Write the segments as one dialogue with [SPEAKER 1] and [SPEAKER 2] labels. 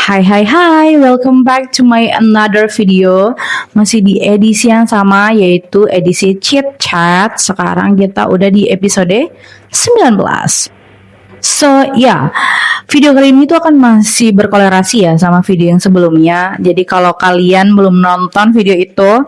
[SPEAKER 1] Hai hai hai, welcome back to my another video. Masih di edisi yang sama, yaitu edisi Chit Chat. Sekarang kita udah di episode 19. Video kali ini tuh akan masih berkolerasi ya sama video yang sebelumnya. Jadi kalau kalian belum nonton video itu,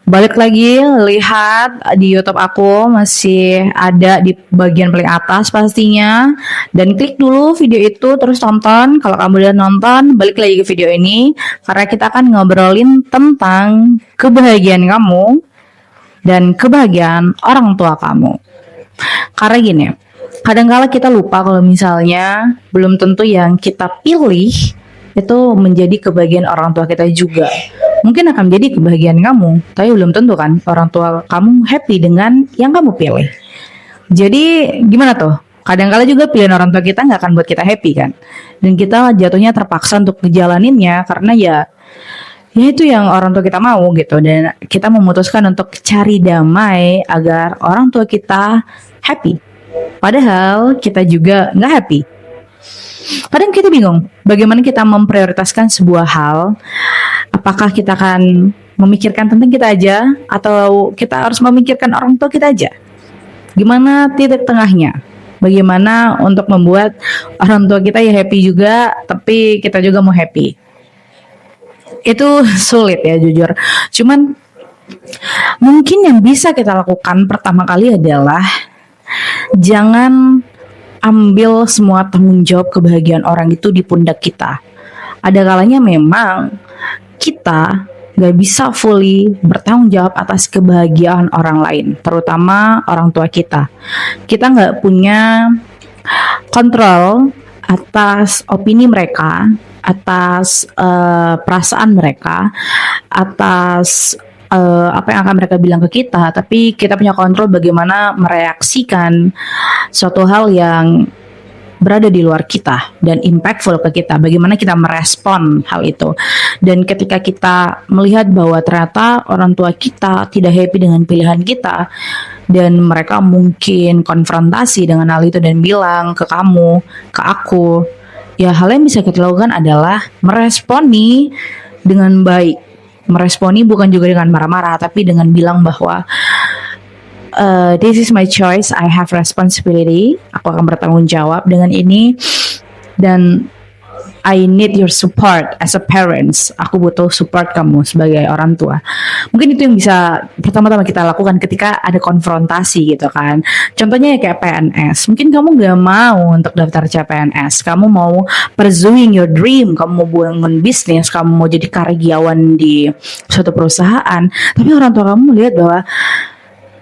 [SPEAKER 1] balik lagi lihat di YouTube aku, masih ada di bagian paling atas pastinya, dan klik dulu video itu terus tonton. Kalau kamu udah nonton, balik lagi ke video ini karena kita akan ngobrolin tentang kebahagiaan kamu dan kebahagiaan orang tua kamu. Karena gini, kadang-kala kita lupa kalau misalnya belum tentu yang kita pilih itu menjadi kebahagiaan orang tua kita juga. Mungkin akan menjadi kebahagiaan kamu, tapi belum tentu kan orang tua kamu happy dengan yang kamu pilih. Jadi gimana tuh? Kadang-kala juga pilihan orang tua kita nggak akan buat kita happy kan, dan kita jatuhnya terpaksa untuk ngejalaninnya karena ya itu yang orang tua kita mau gitu, dan kita memutuskan untuk cari damai agar orang tua kita happy. Padahal kita juga nggak happy. Kadang kita bingung bagaimana kita memprioritaskan sebuah hal. Apakah kita akan memikirkan tentang kita aja atau kita harus memikirkan orang tua kita aja? Gimana titik tengahnya? Bagaimana untuk membuat orang tua kita ya happy juga, tapi kita juga mau happy? Itu sulit ya jujur. Cuman mungkin yang bisa kita lakukan pertama kali adalah jangan ambil semua tanggung jawab kebahagiaan orang itu di pundak kita. Ada kalanya memang kita gak bisa fully bertanggung jawab atas kebahagiaan orang lain, terutama orang tua kita. Kita gak punya kontrol atas opini mereka, atas perasaan mereka, atas apa yang akan mereka bilang ke kita, tapi kita punya kontrol bagaimana mereaksikan suatu hal yang berada di luar kita dan impactful ke kita, bagaimana kita merespon hal itu. Dan ketika kita melihat bahwa ternyata orang tua kita tidak happy dengan pilihan kita, dan mereka mungkin konfrontasi dengan hal itu dan bilang ke kamu, ke aku, ya hal yang bisa kita lakukan adalah meresponi dengan baik. Meresponi bukan juga dengan marah-marah, tapi dengan bilang bahwa this is my choice, I have responsibility. Aku akan bertanggung jawab dengan ini, dan I need your support as a parents. Aku butuh support kamu sebagai orang tua. Mungkin itu yang bisa pertama-tama kita lakukan ketika ada konfrontasi gitu kan. Contohnya ya kayak PNS. Mungkin kamu gak mau untuk daftar CPNS. Kamu mau pursuing your dream. Kamu mau bangun bisnis. Kamu mau jadi karyawan di suatu perusahaan. Tapi orang tua kamu melihat bahwa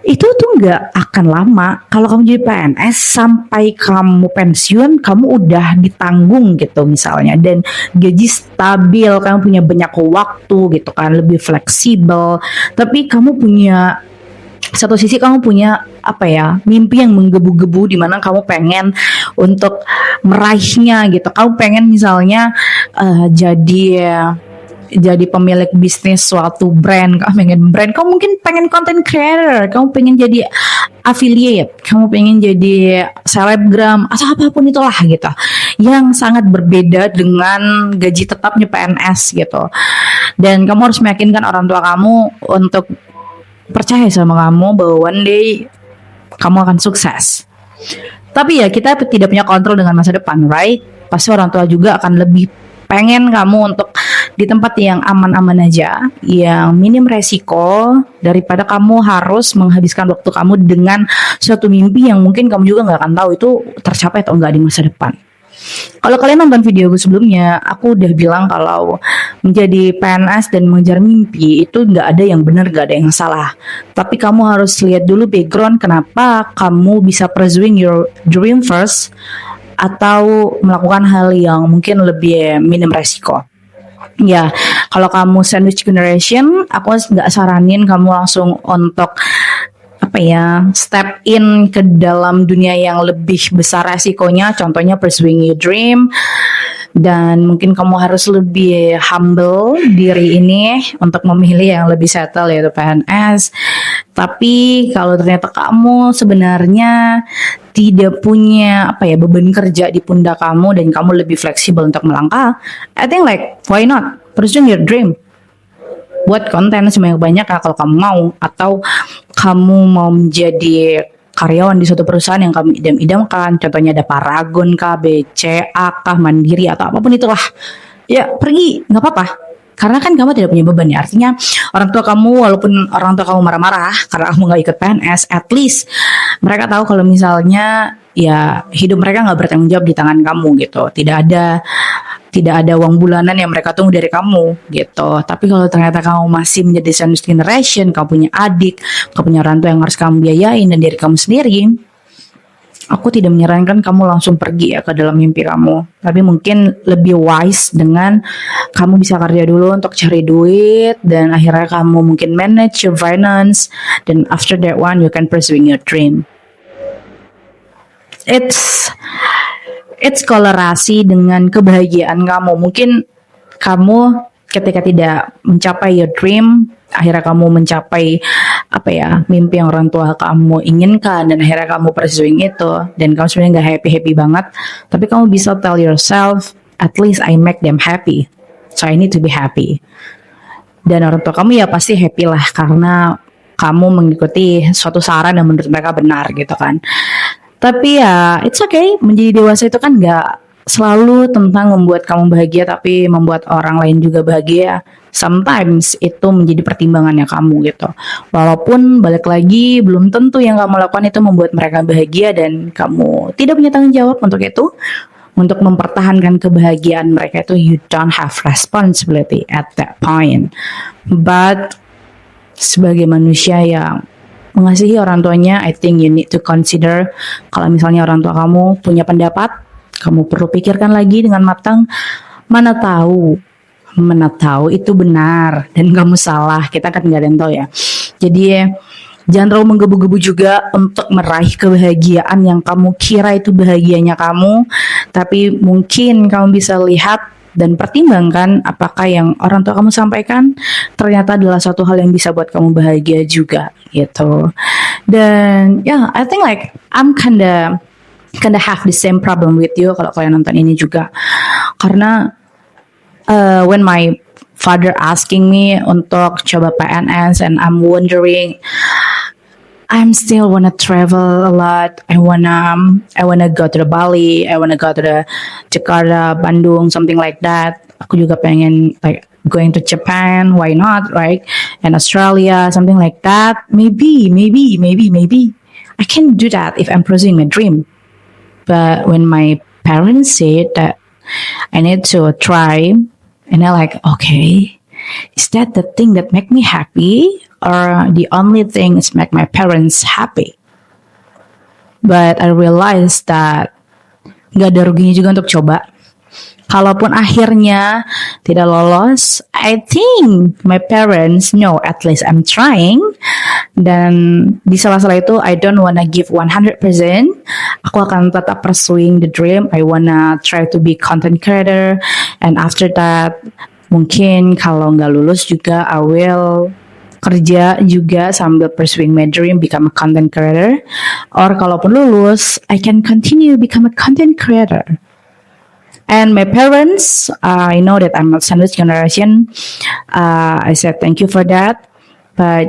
[SPEAKER 1] itu tuh nggak akan lama. Kalau kamu jadi PNS sampai kamu pensiun, kamu udah ditanggung gitu misalnya, dan gaji stabil, kamu punya banyak waktu gitu kan, lebih fleksibel. Tapi kamu punya satu sisi, kamu punya apa ya, mimpi yang menggebu-gebu di mana kamu pengen untuk meraihnya gitu. Kamu pengen misalnya jadi pemilik bisnis suatu brand, kamu pengen brand, kamu mungkin pengen content creator, kamu pengen jadi affiliate, kamu pengen jadi selebgram atau apapun itulah gitu, yang sangat berbeda dengan gaji tetapnya PNS gitu. Dan kamu harus meyakinkan orang tua kamu untuk percaya sama kamu bahwa one day kamu akan sukses. Tapi ya kita tidak punya kontrol dengan masa depan, right? Pasti orang tua juga akan lebih pengen kamu untuk di tempat yang aman-aman aja, yang minim resiko, daripada kamu harus menghabiskan waktu kamu dengan suatu mimpi yang mungkin kamu juga nggak akan tahu itu tercapai atau enggak di masa depan. Kalau kalian nonton video gue sebelumnya, aku udah bilang kalau menjadi PNS dan mengejar mimpi itu nggak ada yang benar, nggak ada yang salah. Tapi kamu harus lihat dulu background kenapa kamu bisa pursuing your dream first, atau melakukan hal yang mungkin lebih minim resiko. Ya, kalau kamu sandwich generation, aku nggak saranin kamu langsung untuk step in ke dalam dunia yang lebih besar resikonya. Contohnya pursuing your dream. dan mungkin kamu harus lebih humble diri ini untuk memilih yang lebih settle yaitu PNS. Tapi kalau ternyata kamu sebenarnya tidak punya beban kerja di pundak kamu dan kamu lebih fleksibel untuk melangkah, I think like why not pursue your dream, buat konten sebanyak-banyak kalau kamu mau, atau kamu mau menjadi karyawan di suatu perusahaan yang kamu idam-idamkan, contohnya ada Paragon kah, BCA kah, Mandiri atau apapun itulah, ya pergi, nggak apa-apa. Karena kan kamu tidak punya beban ya. Artinya orang tua kamu, walaupun orang tua kamu marah-marah karena kamu nggak ikut PNS, at least mereka tahu kalau misalnya ya hidup mereka nggak bertanggung jawab di tangan kamu gitu. Tidak ada uang bulanan yang mereka tunggu dari kamu gitu. Tapi kalau ternyata kamu masih menjadi sandwich generation, kamu punya adik, kamu punya orang tua yang harus kamu biayain dan diri kamu sendiri, aku tidak menyarankan kamu langsung pergi ya ke dalam mimpi kamu. Tapi mungkin lebih wise dengan kamu bisa kerja dulu untuk cari duit dan akhirnya kamu mungkin manage your finance, dan after that one you can pursuing your dream. It's kolerasi dengan kebahagiaan kamu. Mungkin kamu ketika tidak mencapai your dream, akhirnya kamu mencapai mimpi yang orang tua kamu inginkan dan akhirnya kamu pursuing itu dan kamu sebenarnya nggak happy banget, tapi kamu bisa tell yourself, at least I make them happy, so I need to be happy. Dan orang tua kamu ya pasti happy lah karena kamu mengikuti suatu saran yang menurut mereka benar gitu kan. Tapi ya it's okay, menjadi dewasa itu kan nggak selalu tentang membuat kamu bahagia, tapi membuat orang lain juga bahagia. Sometimes itu menjadi pertimbangannya kamu gitu. Walaupun balik lagi belum tentu yang kamu lakukan itu membuat mereka bahagia dan kamu tidak punya tanggung jawab untuk itu. Untuk mempertahankan kebahagiaan mereka itu, you don't have responsibility at that point. But sebagai manusia yang mengasihi orang tuanya, I think you need to consider kalau misalnya orang tua kamu punya pendapat, kamu perlu pikirkan lagi dengan matang. Mana tahu itu benar dan kamu salah, kita kan nggak ada yang tahu ya. Jadi jangan terlalu menggebu-gebu juga untuk meraih kebahagiaan yang kamu kira itu bahagianya kamu, tapi mungkin kamu bisa lihat dan pertimbangkan apakah yang orang tua kamu sampaikan ternyata adalah suatu hal yang bisa buat kamu bahagia juga gitu. Dan I think like I'm kinda have the same problem with you kalau kalian nonton ini juga, karena when my father asking me untuk coba PNS and I'm wondering, I'm still wanna travel a lot. I wanna go to the Bali. I wanna go to the Jakarta, Bandung, something like that. Aku juga pengen like going to Japan. Why not, right? And Australia, something like that. Maybe. I can do that if I'm pursuing my dream. But when my parents said that I need to try, and I like, okay, is that the thing that make me happy? Or the only thing is make my parents happy? But I realized that gak ada ruginya juga untuk coba. Kalaupun akhirnya tidak lolos, I think my parents know at least I'm trying. Dan di sela-sela itu I don't wanna give 100%. Aku akan tetap pursuing the dream. I wanna try to be content creator. And after that, mungkin kalau nggak lulus juga I will kerja juga sambil pursuing my dream, become a content creator. Or kalaupun lulus, I can continue become a content creator. And my parents, I know that I'm not sandwich generation. I said thank you for that. But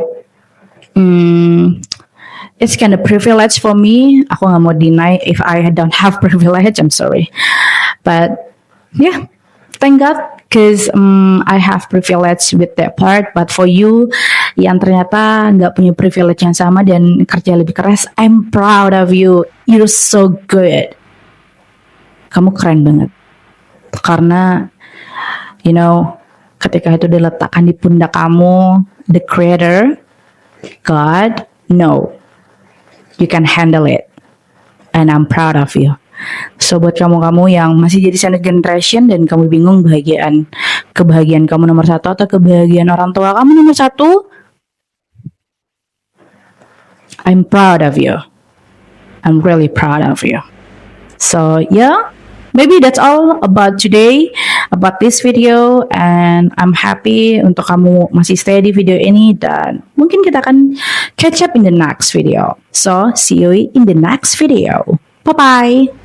[SPEAKER 1] it's kind of privilege for me. Aku nggak mau deny if I don't have privilege. I'm sorry. But yeah, thank God, because I have privilege with that part. But for you yang ternyata nggak punya privilege yang sama dan kerja lebih keras, I'm proud of you. You're so good. Kamu keren banget. Karena ketika itu diletakkan di pundak kamu, the creator, God, no, you can handle it. And I'm proud of you. So buat kamu-kamu yang masih jadi sandwich generation dan kamu bingung kebahagiaan kamu nomor satu atau kebahagiaan orang tua kamu nomor satu, I'm proud of you. I'm really proud of you. So maybe that's all about today, about this video, and I'm happy untuk kamu masih stay di video ini, dan mungkin kita akan catch up in the next video. So see you in the next video. Bye bye.